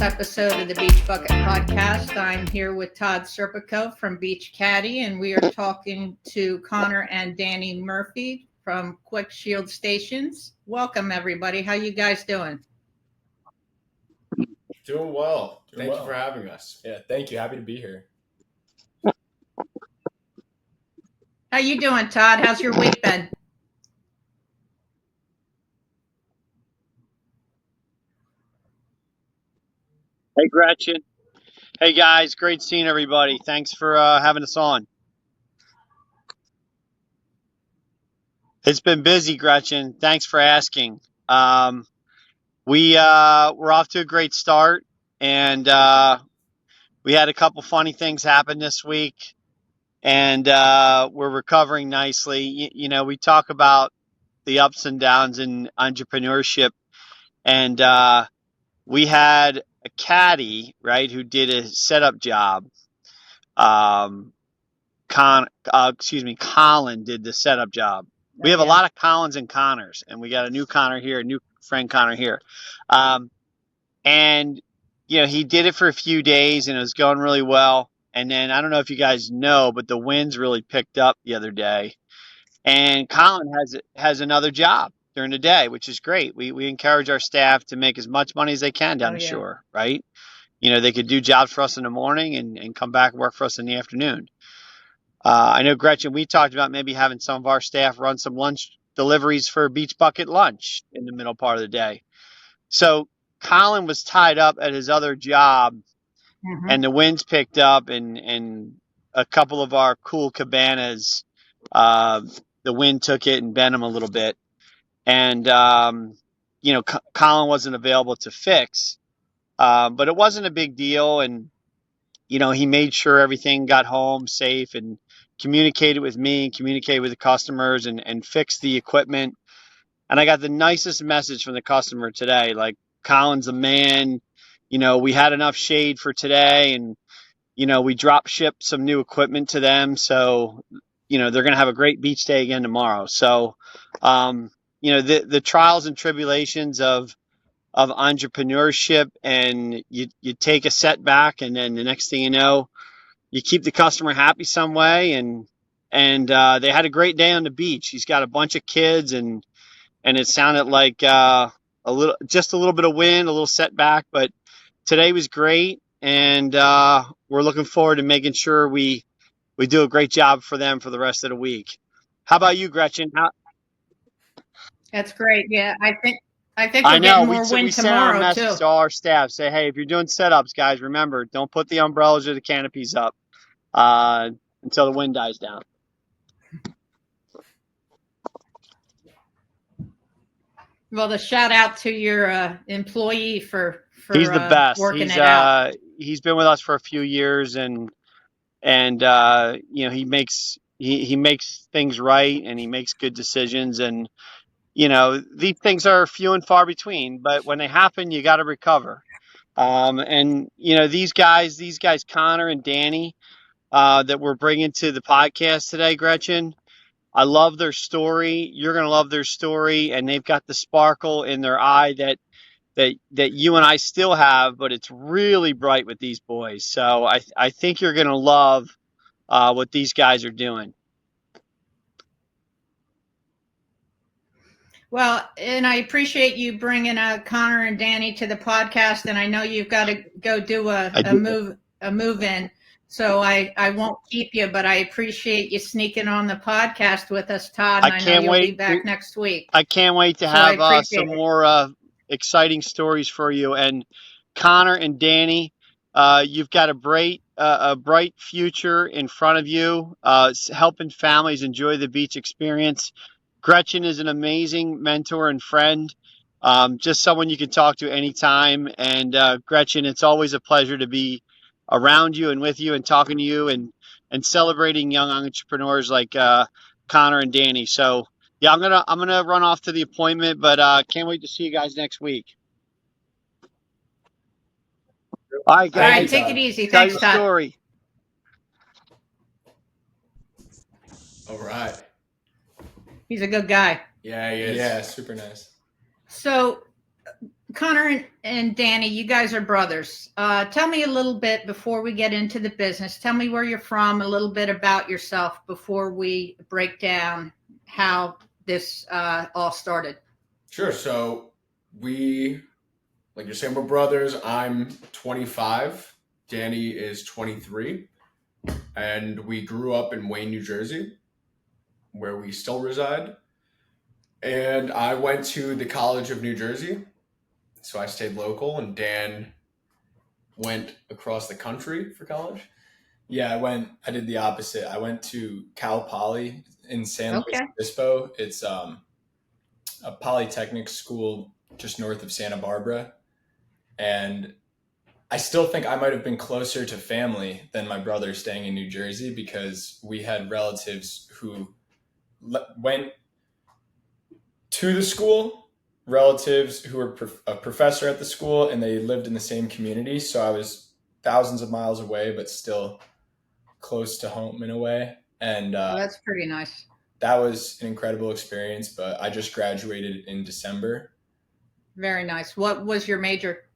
episode of the Beach Bucket Podcast. I'm here with Todd Serpico from Beach Caddy, and we are talking to Connor and Danny Murphy from Quick Shield Stations. Welcome, everybody. How you guys doing? Doing well. Thank you for having us. Yeah, thank you. Happy to be here. How you doing, Todd? How's your week been? Hey, Gretchen. Hey, guys. Great seeing everybody. Thanks for having us on. It's been busy, Gretchen. Thanks for asking. We're off to a great start, and we had a couple funny things happen this week, and we're recovering nicely. You know, we talk about the ups and downs in entrepreneurship, and we had a caddy, right, who did a setup job. Colin did the setup job. We have a lot of Collins and Connors, and we got a new Connor here, a new friend Connor here. And, you know, he did it for a few days, and it was going really well. And then I don't know if you guys know, but the winds really picked up the other day. And Colin has another job during the day, which is great. We encourage our staff to make as much money as they can down the shore, right? You know, they could do jobs for us in the morning and come back and work for us in the afternoon. I know, Gretchen, we talked about maybe having some of our staff run some lunch deliveries for Beach Bucket lunch in the middle part of the day. So Colin was tied up at his other job, and the winds picked up, and a couple of our cool cabanas, the wind took it and bent them a little bit. And, you know, Colin wasn't available to fix, but it wasn't a big deal. And, you know, he made sure everything got home safe and communicated with me, communicated with the customers, and fixed the equipment. And I got the nicest message from the customer today, like, Colin's a man. You know, we had enough shade for today, and, you know, we drop shipped some new equipment to them. So, you know, they're going to have a great beach day again tomorrow. So, you know, the trials and tribulations of entrepreneurship, and you take a setback, and then the next thing you know, you keep the customer happy some way, and they had a great day on the beach. He's got a bunch of kids, and it sounded like a little bit of wind, a little setback, but today was great, and we're looking forward to making sure we do a great job for them for the rest of the week. How about you, Gretchen? That's great. Yeah, I think we're getting more wind send our tomorrow message too. to all our staff. Say, hey, if you're doing setups, guys, remember, don't put the umbrellas or the canopies up until the wind dies down. Well, the shout out to your employee for he's the best. Working it out. He's been with us for a few years, and you know, he makes things right, and he makes good decisions. And you know, these things are few and far between, but when they happen, you got to recover. And you know, these guys, Connor and Danny, that we're bringing to the podcast today, Gretchen, I love their story. You're going to love their story, and they've got the sparkle in their eye that you and I still have, but it's really bright with these boys. So I think you're going to love what these guys are doing. Well, and I appreciate you bringing Connor and Danny to the podcast, and I know you've got to go do a move in, so I won't keep you, but I appreciate you sneaking on the podcast with us, Todd. And I know you'll be back next week. I can't wait to have some more exciting stories for you. And Connor and Danny, you've got a bright future in front of you, helping families enjoy the beach experience. Gretchen is an amazing mentor and friend, just someone you can talk to anytime. And Gretchen, it's always a pleasure to be around you and with you and talking to you and celebrating young entrepreneurs like Connor and Danny. So yeah, I'm gonna run off to the appointment, but can't wait to see you guys next week. All right, guys. All right, take it easy. Tell Thanks, your Todd. story. All right. He's a good guy. Yeah, he is. Yeah, super nice. So Connor and Danny, you guys are brothers. Tell me a little bit before we get into the business. Tell me where you're from, a little bit about yourself before we break down how this all started. Sure. So we, like you're saying, we're brothers. I'm 25. Danny is 23. And we grew up in Wayne, New Jersey, where we still reside. And I went to the College of New Jersey. So I stayed local, and Dan went across the country for college. Yeah, I did the opposite. I went to Cal Poly in San Luis Obispo. It's a polytechnic school just north of Santa Barbara. And I still think I might have been closer to family than my brother staying in New Jersey, because we had relatives who went to the school, relatives who were a professor at the school, and they lived in the same community. So I was thousands of miles away, but still close to home in a way. And that's pretty nice. That was an incredible experience, but I just graduated in December. Very nice. What was your major?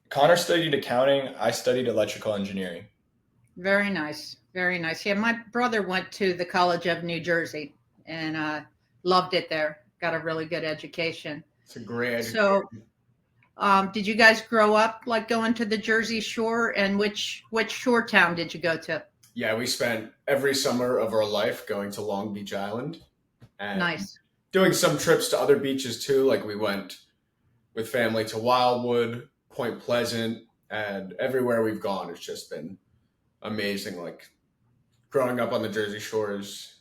Connor studied accounting. I studied electrical engineering. Very nice. Very nice. Yeah, my brother went to the College of New Jersey and loved it there. Got a really good education. It's a great education. So, did you guys grow up like going to the Jersey Shore? And which shore town did you go to? Yeah, we spent every summer of our life going to Long Beach Island. And nice. Doing some trips to other beaches too. Like we went with family to Wildwood, Point Pleasant, and everywhere we've gone, it's just been amazing. Like growing up on the Jersey Shore is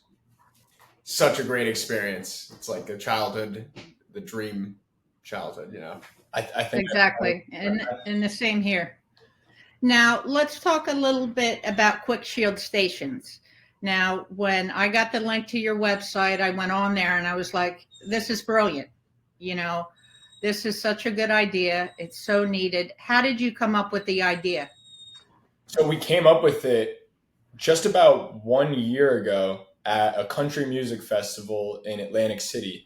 such a great experience. It's like a childhood, the dream childhood, you know. I think exactly, and the same here. Now let's talk a little bit about Quick Shield stations. Now, when I got the link to your website, I went on there and I was like, "This is brilliant." You know, this is such a good idea. It's so needed. How did you come up with the idea? So we came up with it just about 1 year ago at a country music festival in Atlantic City.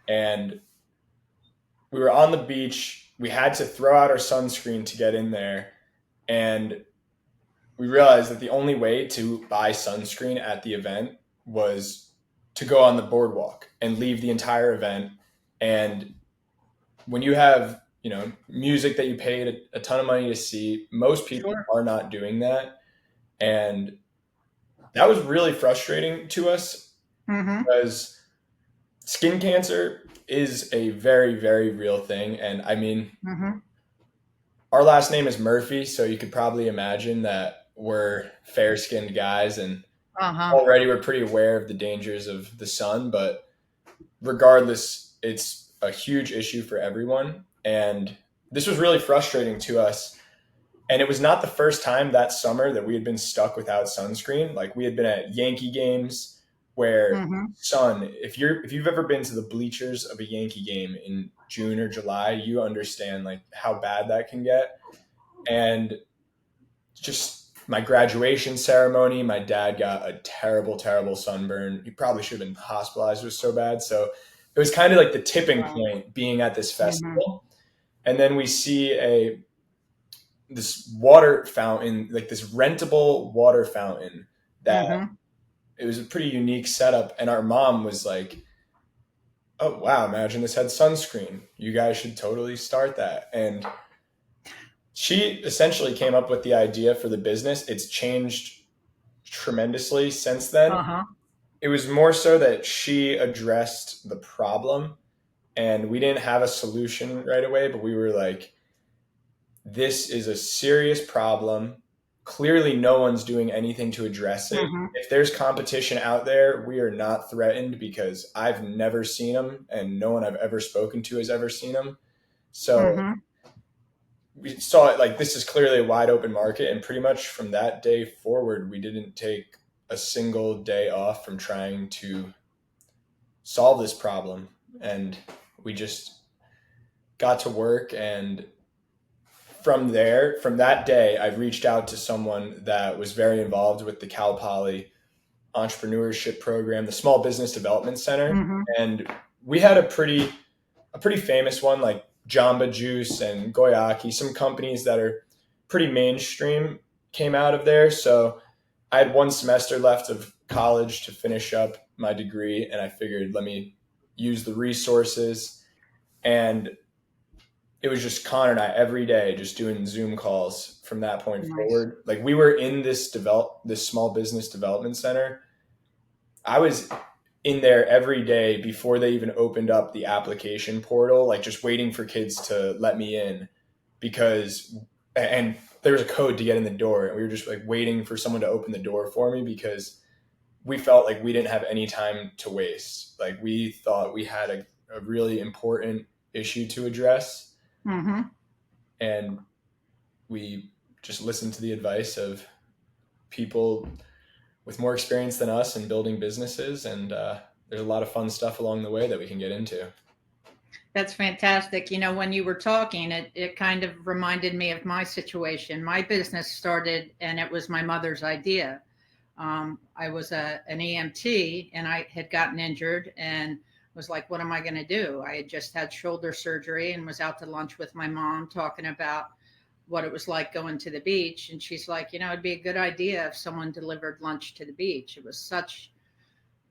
And we were on the beach. We had to throw out our sunscreen to get in there. And we realized that the only way to buy sunscreen at the event was to go on the boardwalk and leave the entire event. And when you have, you know, music that you paid a ton of money to see, most people are not doing that. And that was really frustrating to us because skin cancer is a very, very real thing. And I mean, our last name is Murphy, so you could probably imagine that we're fair-skinned guys, and already we're pretty aware of the dangers of the sun. But regardless, it's a huge issue for everyone. And this was really frustrating to us. And it was not the first time that summer that we had been stuck without sunscreen. Like we had been at Yankee games where sun, if you've ever been to the bleachers of a Yankee game in June or July, you understand like how bad that can get. And just my graduation ceremony, my dad got a terrible, terrible sunburn. He probably should have been hospitalized. It was so bad. So it was kind of like the tipping point being at this festival. And then we see this water fountain, like this rentable water fountain that it was a pretty unique setup. And our mom was like, "Oh, wow, imagine this had sunscreen. You guys should totally start that." And she essentially came up with the idea for the business. It's changed tremendously since then. It was more so that she addressed the problem, and we didn't have a solution right away, but we were like, this is a serious problem. Clearly, no one's doing anything to address it. If there's competition out there, we are not threatened because I've never seen them, and no one I've ever spoken to has ever seen them. So we saw it like this is clearly a wide open market. And pretty much from that day forward, we didn't take a single day off from trying to solve this problem. And we just got to work. And from that day, I reached out to someone that was very involved with the Cal Poly entrepreneurship program, the Small Business Development Center. And we had a pretty famous one. Like Jamba Juice and Goyaki, some companies that are pretty mainstream came out of there. So I had 1 semester left of college to finish up my degree, and I figured let me use the resources. And it was just Connor and I every day just doing Zoom calls from that point forward. Like we were in this small business development center. I was in there every day before they even opened up the application portal, like just waiting for kids to let me in and there was a code to get in the door. And we were just like waiting for someone to open the door for me because we felt like we didn't have any time to waste. Like we thought we had a really important issue to address. Mm-hmm. And we just listened to the advice of people with more experience than us in building businesses. And there's a lot of fun stuff along the way that we can get into. That's fantastic. You know, when you were talking, it kind of reminded me of my situation. My business started, and it was my mother's idea. I was an EMT, and I had gotten injured and was like, what am I going to do? I had just had shoulder surgery and was out to lunch with my mom talking about what it was like going to the beach. And she's like, you know, it'd be a good idea if someone delivered lunch to the beach. It was such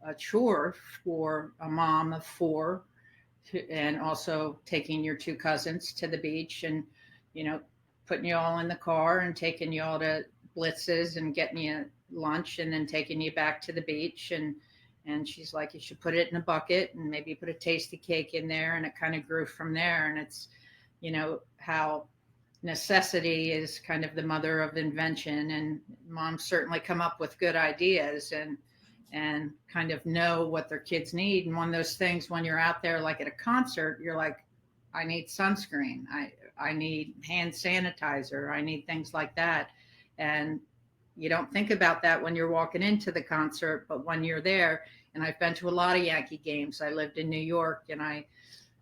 a chore for a mom of 4, and also taking your 2 cousins to the beach and, you know, putting you all in the car and taking you all to blitzes and getting you lunch and then taking you back to the beach. And she's like, you should put it in a bucket and maybe put a tasty cake in there. And it kind of grew from there. And it's, you know, how necessity is kind of the mother of invention, and moms certainly come up with good ideas and kind of know what their kids need. And one of those things when you're out there, like at a concert, you're like, I need sunscreen. I need hand sanitizer. I need things like that. And you don't think about that when you're walking into the concert, but when you're there, and I've been to a lot of Yankee games. I lived in New York, and I,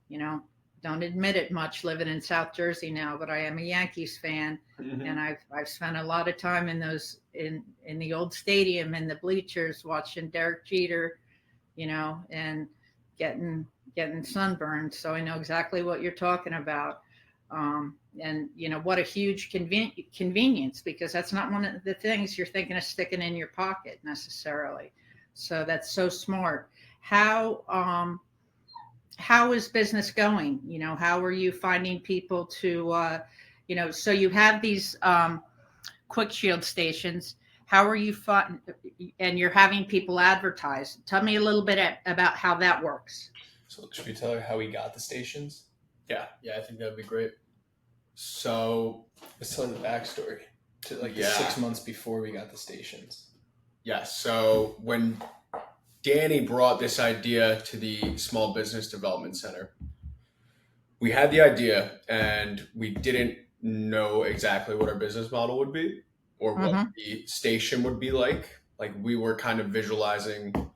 you know, don't admit it much living in South Jersey now, but I am a Yankees fan. Mm-hmm. And I've spent a lot of time in the old stadium in the bleachers watching Derek Jeter, you know, and getting sunburned. So I know exactly what you're talking about. And you know, what a huge convenience, because that's not one of the things you're thinking of sticking in your pocket necessarily. So that's so smart. How is business going? You know, how are you finding people to, you know, so you have these quick shield stations. How are you and you're having people advertise? Tell me a little bit about how that works. So should we tell her how we got the stations? Yeah, I think that'd be great. So let's tell the backstory to like the 6 months before we got the stations. Yeah, so when Danny brought this idea to the Small Business Development Center, we had the idea and we didn't know exactly what our business model would be or what the station would be like. Like we were kind of visualizing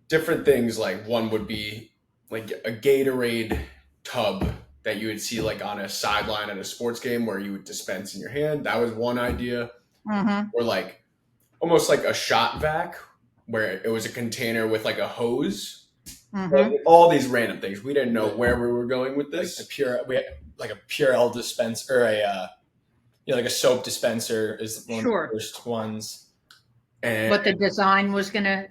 different things. Like one would be like a Gatorade tub that you would see like on a sideline at a sports game where you would dispense in your hand. That was one idea. Or like almost like a shot vac where it was a container with like a hose. All these random things. We didn't know where we were going with this. Like we had like a Purell dispenser, or like a soap dispenser is one of the first ones. And what the design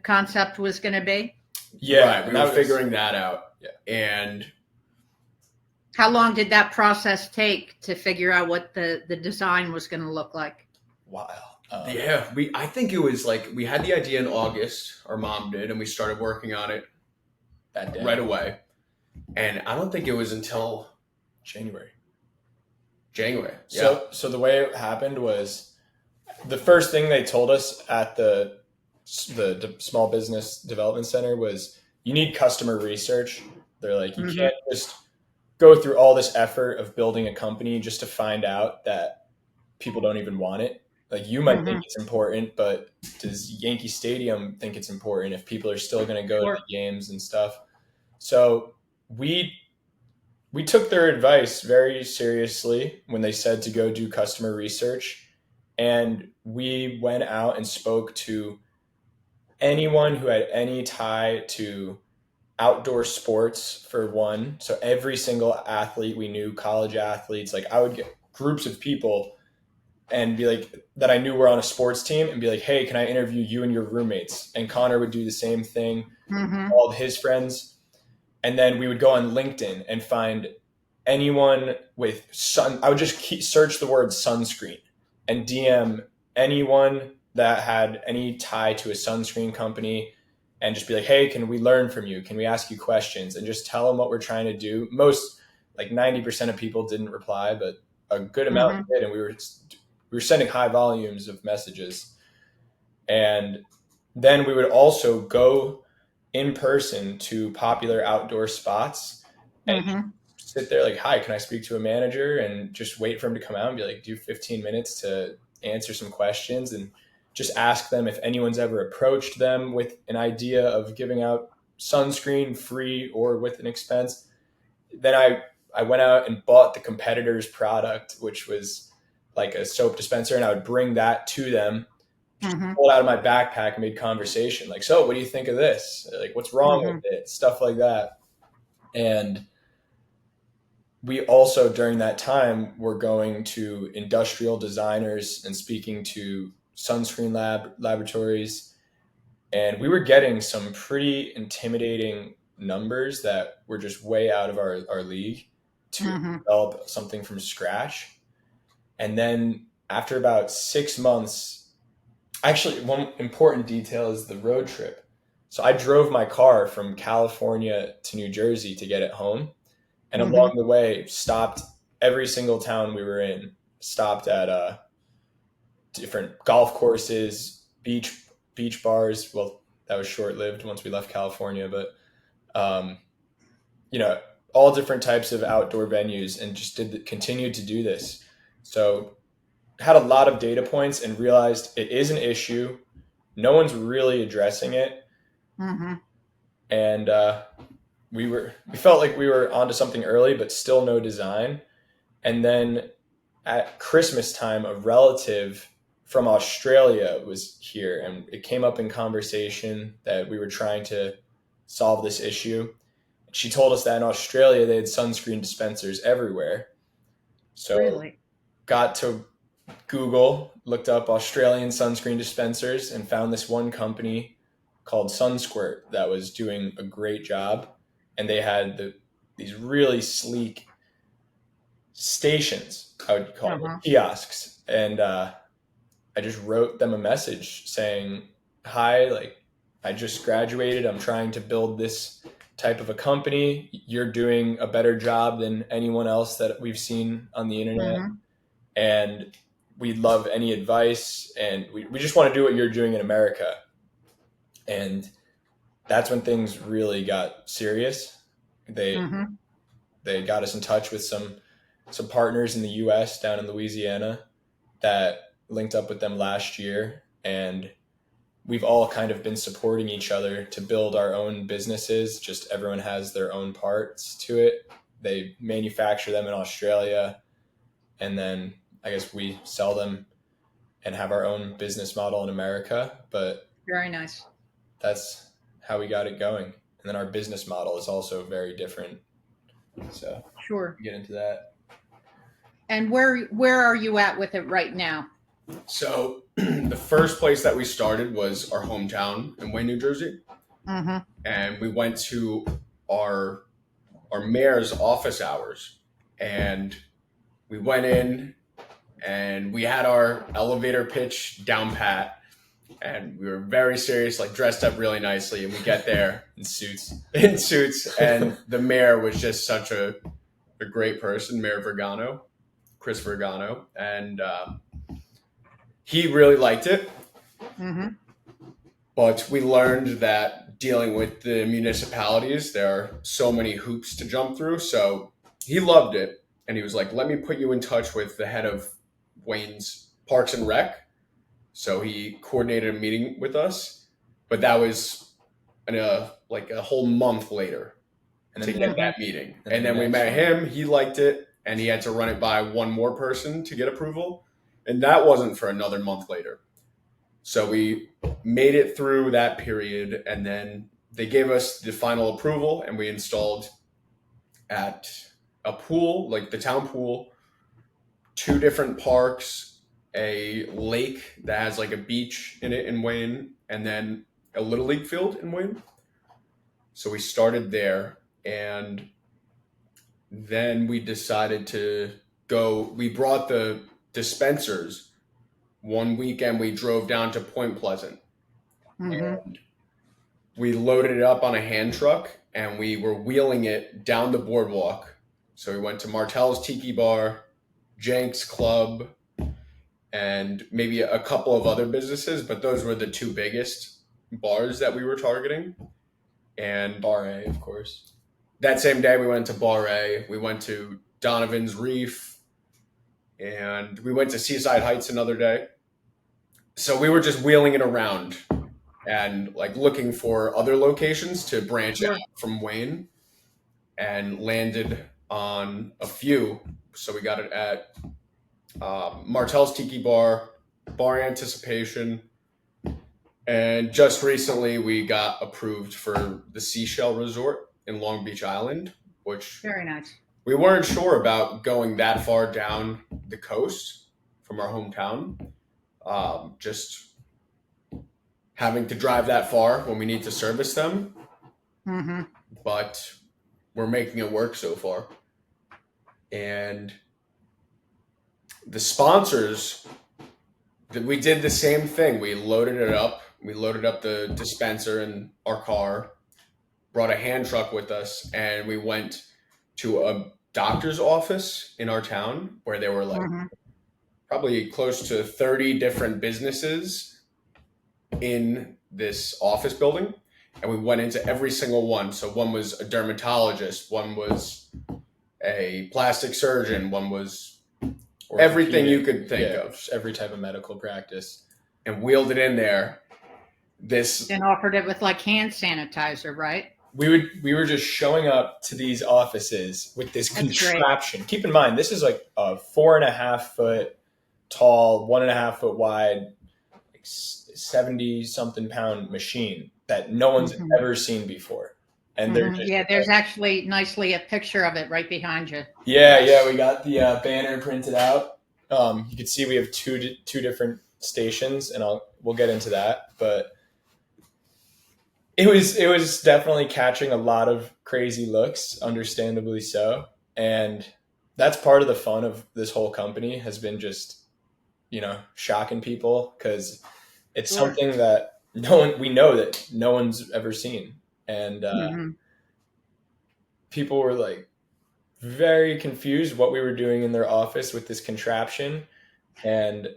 concept was gonna be. Yeah, right, we were figuring that out. Yeah. And how long did that process take to figure out what the design was going to look like? Wow. I think it was like we had the idea in August, our mom did, and we started working on it that day right away. And I don't think it was until January. Yeah. So the way it happened was the first thing they told us at the Small Business Development Center was you need customer research. They're like, you can't just go through all this effort of building a company just to find out that people don't even want it. Like you might think it's important, but does Yankee Stadium think it's important if people are still going to go to the games and stuff? So we took their advice very seriously when they said to go do customer research. And we went out and spoke to anyone who had any tie to outdoor sports for one. So every single athlete we knew, college athletes, like I would get groups of people and be like, that I knew were on a sports team, and be like, hey, can I interview you and your roommates? And Connor would do the same thing, all of his friends. And then we would go on LinkedIn and find anyone with I would just search the word sunscreen and DM anyone that had any tie to a sunscreen company, and just be like, hey, can we learn from you? Can we ask you questions? And just tell them what we're trying to do. Most, like 90% of people didn't reply, but a good amount did. And we were sending high volumes of messages. And then we would also go in person to popular outdoor spots and sit there like, hi, can I speak to a manager? And just wait for him to come out and be like, do 15 minutes to answer some questions, and just ask them if anyone's ever approached them with an idea of giving out sunscreen free or with an expense. Then I went out and bought the competitor's product, which was like a soap dispenser, and I would bring that to them, pull it out of my backpack and made conversation. Like, so what do you think of this? Like, what's wrong with it? Stuff like that. And we also, during that time, were going to industrial designers and speaking to sunscreen laboratories. And we were getting some pretty intimidating numbers that were just way out of our league to develop something from scratch. And then after about 6 months, actually, one important detail is the road trip. So I drove my car from California to New Jersey to get it home. And along the way, stopped every single town we were in, stopped at different golf courses, beach bars. Well, that was short-lived once we left California, but, all different types of outdoor venues, and just continued to do this. So had a lot of data points and realized it is an issue. No one's really addressing it. And we felt like we were onto something early, but still no design. And then at Christmas time, a relative from Australia was here, and it came up in conversation that we were trying to solve this issue. She told us that in Australia, they had sunscreen dispensers everywhere. So got to Google, looked up Australian sunscreen dispensers, and found this one company called Sunsquirt that was doing a great job. And they had these really sleek stations, I would call them kiosks. And I just wrote them a message saying, hi, like, I just graduated. I'm trying to build this type of a company. You're doing a better job than anyone else that we've seen on the internet. And we'd love any advice. And we just want to do what you're doing in America. And that's when things really got serious. They got us in touch with some partners in the US down in Louisiana that linked up with them last year. And we've all kind of been supporting each other to build our own businesses. Just everyone has their own parts to it. They manufacture them in Australia, and then I guess we sell them and have our own business model in America. But very nice. That's how we got it going. And then our business model is also very different. So sure, get into that. And where are you at with it right now? So the first place that we started was our hometown in Wayne, New Jersey. And we went to our mayor's office hours, and we went in and we had our elevator pitch down pat, and we were very serious, like dressed up really nicely. And we get there in suits, and the mayor was just such a great person, Mayor Vergano, Chris Vergano, and he really liked it. But we learned that dealing with the municipalities, there are so many hoops to jump through. So he loved it, and he was like, let me put you in touch with the head of Wayne's Parks and Rec. So he coordinated a meeting with us, but that was like a whole month later to get that meeting. And then we met him, he liked it, and he had to run it by one more person to get approval. And that wasn't for another month later. So we made it through that period. And then they gave us the final approval, and we installed at a pool, like the town pool, 2 different parks, a lake that has like a beach in it in Wayne, and then a little league field in Wayne. So we started there, and then we decided to go. We brought the dispensers. One weekend we drove down to Point Pleasant, and we loaded it up on a hand truck, and we were wheeling it down the boardwalk. So we went to Martell's Tiki Bar, Jenks Club, and maybe a couple of other businesses, but those were the 2 biggest bars that we were targeting. And Bar A, of course. That same day we went to Bar A, we went to Donovan's Reef, and we went to Seaside Heights another day. So we were just wheeling it around and like looking for other locations to branch out from Wayne, and landed on a few. So we got it at Martell's Tiki Bar, Bar Anticipation, and just recently we got approved for the Seashell Resort in Long Beach Island, which very nice. We weren't sure about going that far down the coast from our hometown. Just having to drive that far when we need to service them. But we're making it work so far. And the sponsors, we did the same thing. We loaded it up. We loaded up the dispenser in our car, brought a hand truck with us, and we went to a doctor's office in our town where there were like probably close to 30 different businesses in this office building. And we went into every single one. So one was a dermatologist, one was a plastic surgeon, one was everything you could think of. Every type of medical practice. And wheeled it in there. And offered it with like hand sanitizer, right? We were just showing up to these offices with this contraption. Great. Keep in mind, this is like a 4.5 foot tall, 1.5 foot wide, like 70 something pound machine that no one's ever seen before. And they're just, there's actually nicely a picture of it right behind you. Yeah, we got the banner printed out. You can see we have two different stations, and we'll get into that, but it was definitely catching a lot of crazy looks, understandably so. And that's part of the fun of this whole company, has been just, shocking people, because it's something that we know that no one's ever seen. And people were like very confused what we were doing in their office with this contraption. And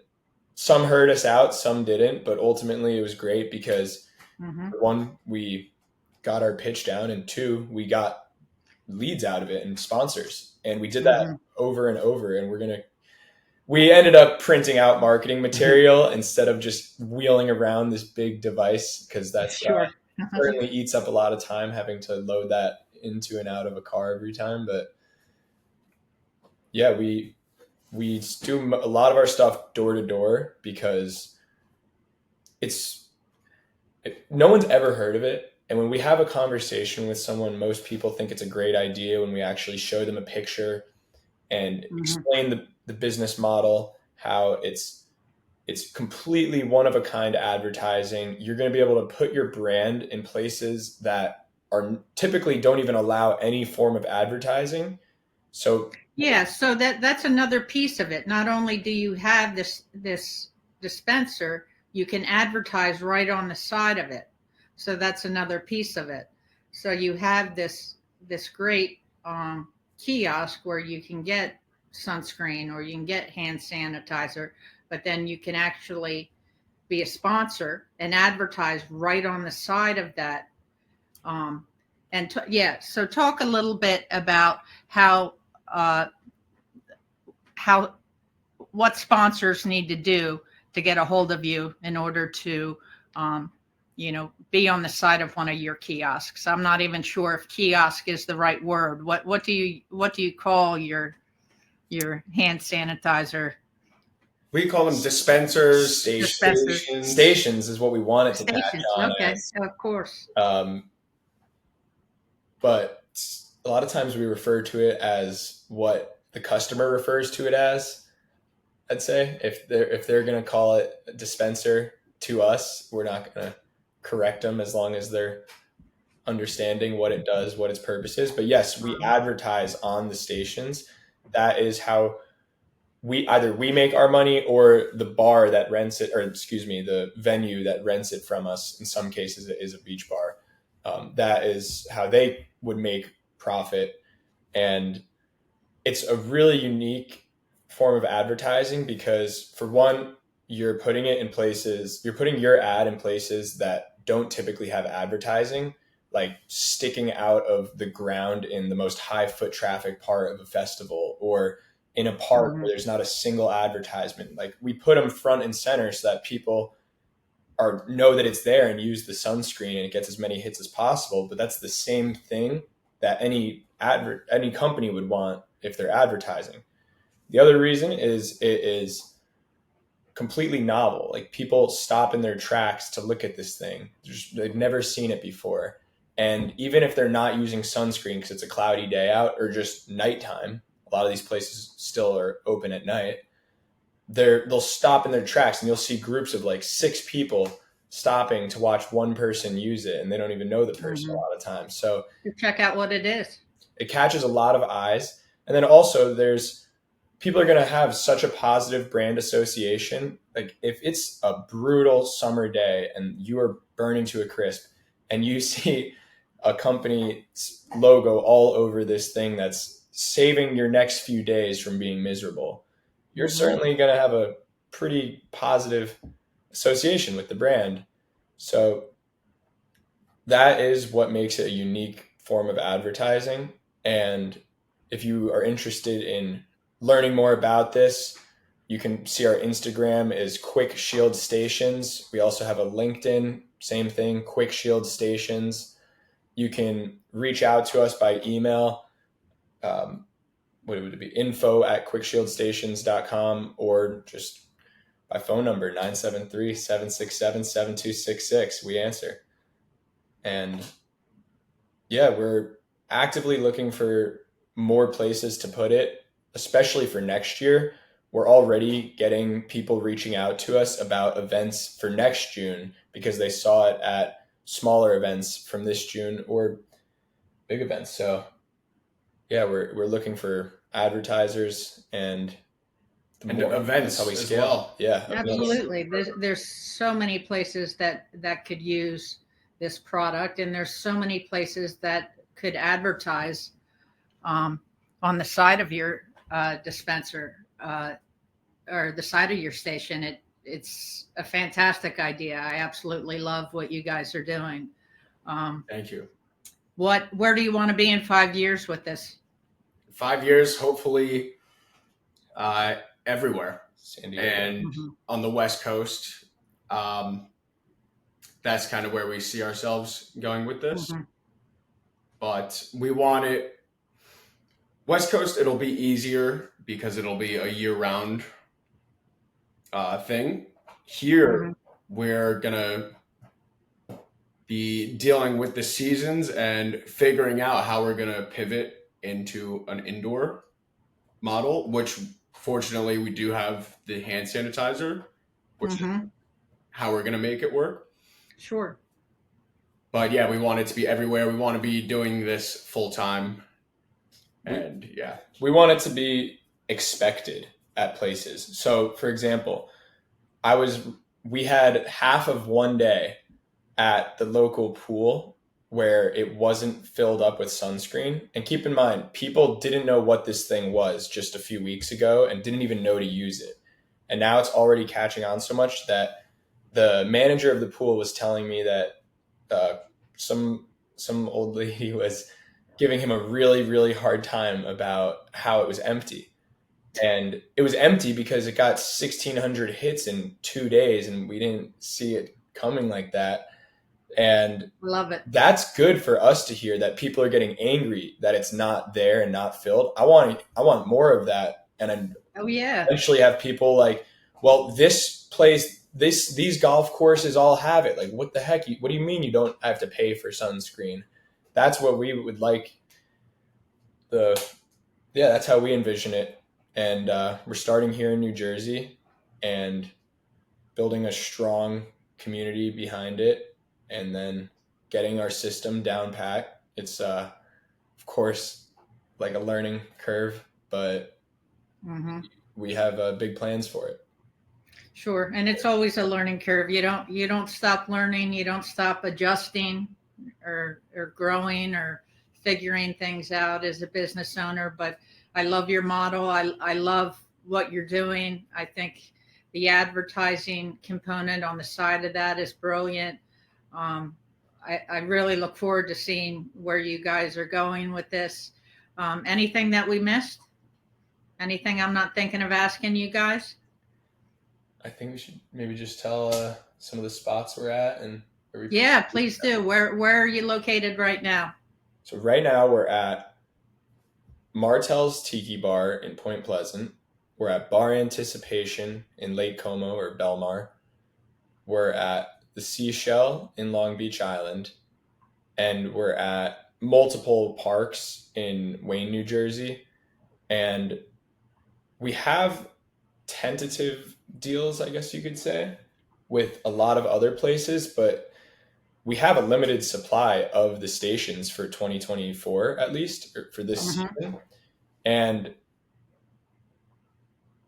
some heard us out, some didn't, but ultimately it was great because one, we got our pitch down, and 2, we got leads out of it and sponsors. And we did that over and over. And we ended up printing out marketing material instead of just wheeling around this big device, because that's certainly eats up a lot of time having to load that into and out of a car every time. But yeah, we do a lot of our stuff door to door because no one's ever heard of it. And when we have a conversation with someone, most people think it's a great idea when we actually show them a picture and explain the business model, how it's completely one-of-a-kind advertising. You're going to be able to put your brand in places that are typically don't even allow any form of advertising. So so that's another piece of it. Not only do you have this dispenser, you can advertise right on the side of it. So that's another piece of it. So you have this great kiosk where you can get sunscreen or you can get hand sanitizer, but then you can actually be a sponsor and advertise right on the side of that. So talk a little bit about what sponsors need to do to get a hold of you in order to, be on the side of one of your kiosks. I'm not even sure if kiosk is the right word. What do you call your hand sanitizer? We call them dispensers. Stations is what we wanted to catch on. Okay, of course. but a lot of times we refer to it as what the customer refers to it as. I'd say if they're going to call it a dispenser to us, we're not going to correct them as long as they're understanding what it does, what its purpose is. But yes, we advertise on the stations. That is how we make our money, or the bar that rents it, or excuse me, the venue that rents it from us. In some cases, it is a beach bar. That is how they would make profit. And it's a really unique form of advertising because, for one, you're putting your ad in places that don't typically have advertising, like sticking out of the ground in the most high foot traffic part of a festival, or in a park where there's not a single advertisement. Like, we put them front and center so that people know that it's there and use the sunscreen, and it gets as many hits as possible. But that's the same thing that any company would want if they're advertising. The other reason is it is completely novel. Like, people stop in their tracks to look at this thing. They've never seen it before. And even if they're not using sunscreen because it's a cloudy day out or just nighttime, a lot of these places still are open at night, they'll stop in their tracks, and you'll see groups of like 6 people stopping to watch one person use it, and they don't even know the person a lot of times. So to check out what it is. It catches a lot of eyes. And then also people are going to have such a positive brand association. Like, if it's a brutal summer day and you are burning to a crisp and you see a company's logo all over this thing that's saving your next few days from being miserable, you're certainly going to have a pretty positive association with the brand. So that is what makes it a unique form of advertising. And if you are interested in learning more about this, you can see our Instagram is Quick Shield Stations. We also have a LinkedIn, same thing, Quick Shield Stations. You can reach out to us by email. What would it be? info@quickshieldstations.com, or just by phone number, 973-767-7266. We answer. And yeah, we're actively looking for more places to put it, especially for next year. We're already getting people reaching out to us about events for next June because they saw it at smaller events from this June or big events. So yeah, we're looking for advertisers and events how we as scale. well. Yeah, Absolutely. There's so many places that could use this product, and there's so many places that could advertise on the side of your dispenser or the side of your station. It's a fantastic idea. I absolutely love what you guys are doing. Thank you. Where do you want to be in 5 years with this? 5 years, hopefully, everywhere. San Diego. And on the West Coast, that's kind of where we see ourselves going with this. But we want it West Coast. It'll be easier because it'll be a year-round thing. Here, we're gonna be dealing with the seasons and figuring out how we're gonna pivot into an indoor model, which fortunately we do have the hand sanitizer, which is how we're gonna make it work. Sure. But yeah, we want it to be everywhere. We want to be doing this full time. And yeah, we want it to be expected at places. So for example, we had half of one day at the local pool where it wasn't filled up with sunscreen. And keep in mind, people didn't know what this thing was just a few weeks ago and didn't even know to use it. And now it's already catching on so much that the manager of the pool was telling me that some old lady was giving him a really, really hard time about how it was empty. And it was empty because it got 1,600 hits in 2 days, and we didn't see it coming like that. And love it. That's good for us to hear, that people are getting angry that it's not there and not filled. I want more of that. And eventually have people like, well, this place, these golf courses all have it. Like, what the heck? What do you mean you don't have to pay for sunscreen? that's what we would like. That's how we envision it. And we're starting here in New Jersey and building a strong community behind it, and then getting our system down pat. It's of course like a learning curve, but we have big plans for it. Sure, and it's always a learning curve. You don't stop learning. You don't stop adjusting, or growing, or figuring things out as a business owner. But I love your model. I love what you're doing. I think the advertising component on the side of that is brilliant. I really look forward to seeing where you guys are going with this. Anything that we missed? Anything I'm not thinking of asking you guys? I think we should maybe just tell some of the spots we're at and where we. Yeah, please do. Where are you located right now? So right now we're at Martel's Tiki Bar in Point Pleasant. We're at Bar Anticipation in Lake Como or Belmar. We're at the Seashell in Long Beach Island. And we're at multiple parks in Wayne, New Jersey. And we have tentative deals, I guess you could say, with a lot of other places, but we have a limited supply of the stations for 2024, at least, or for this season. And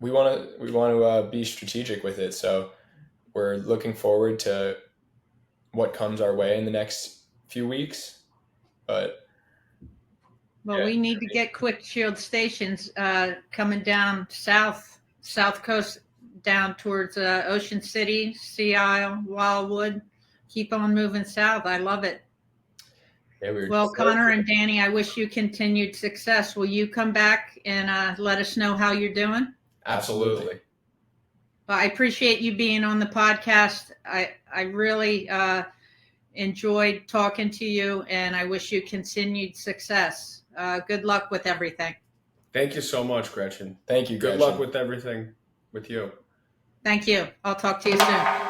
we want to be strategic with it. So we're looking forward to what comes our way in the next few weeks. But we need to get quick shield stations coming down south coast, down towards Ocean City, Sea Isle, Wildwood. Keep on moving south. I love it. Yeah, Connor and Danny, I wish you continued success. Will you come back and let us know how you're doing? Absolutely. Well, I appreciate you being on the podcast. I really enjoyed talking to you, and I wish you continued success. Good luck with everything. Thank you so much, Gretchen. Thank you, Gretchen. Good luck with everything with you. Thank you. I'll talk to you soon.